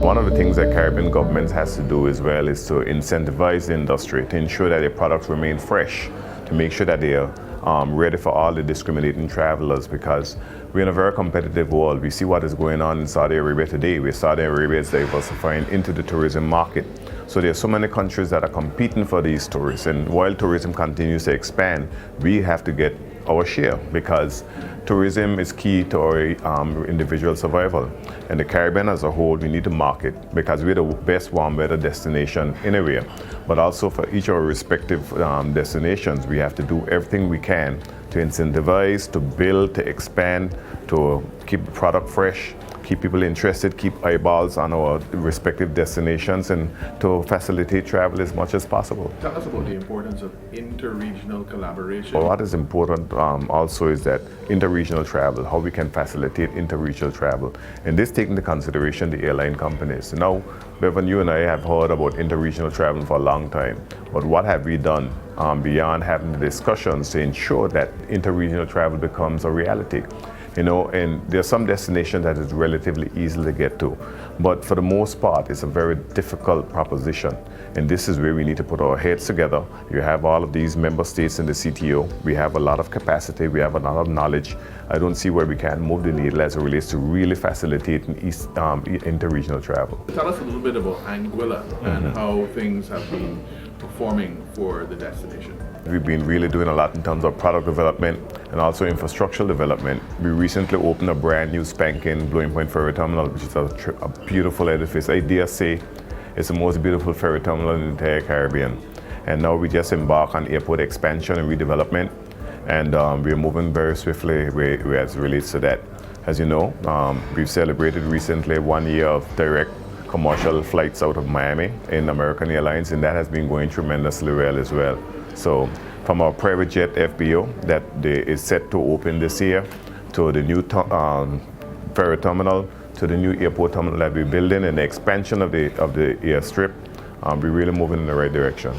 One of the things that Caribbean governments has to do as well is to incentivize the industry to ensure that their products remain fresh, to make sure that they are ready for all the discriminating travelers, because we're in a very competitive world. We see what is going on in Saudi Arabia today, where Saudi Arabia is diversifying into the tourism market. So there are so many countries that are competing for these tourists, and while tourism continues to expand, we have to get our share, because tourism is key to our individual survival. And the Caribbean as a whole, we need to market, because we're the best warm weather destination in a way. But also for each of our respective destinations, we have to do everything we can to incentivize, to build, to expand, to keep the product fresh, keep people interested, keep eyeballs on our respective destinations, and to facilitate travel as much as possible. Tell us about the importance of inter-regional collaboration. Well, what is important also is that inter-regional travel, how we can facilitate inter-regional travel. And this takes into consideration the airline companies. Now, Bevan, you and I have heard about inter-regional travel for a long time, but what have we done beyond having the discussions to ensure that inter-regional travel becomes a reality? You know, and there are some destinations that is relatively easy to get to, but for the most part, it's a very difficult proposition. And this is where we need to put our heads together. You have all of these member states in the CTO. We have a lot of capacity. We have a lot of knowledge. I don't see where we can move the needle as it relates to really facilitating inter-regional travel. Tell us a little bit about Anguilla and how things have been performing for the destination. We've been really doing a lot in terms of product development and also infrastructural development. We recently opened a brand new spanking Blowing Point Ferry Terminal, which is a beautiful edifice. I dare say it's the most beautiful ferry terminal in the entire Caribbean. And now we just embark on airport expansion and redevelopment, and we're moving very swiftly as it relates to that. As you know, we've celebrated recently 1 year of direct commercial flights out of Miami in American Airlines, and that has been going tremendously well as well. So from our private jet FBO that is set to open this year, to the new ferry terminal, to the new airport terminal that we're building, and the expansion of the airstrip, we're really moving in the right direction.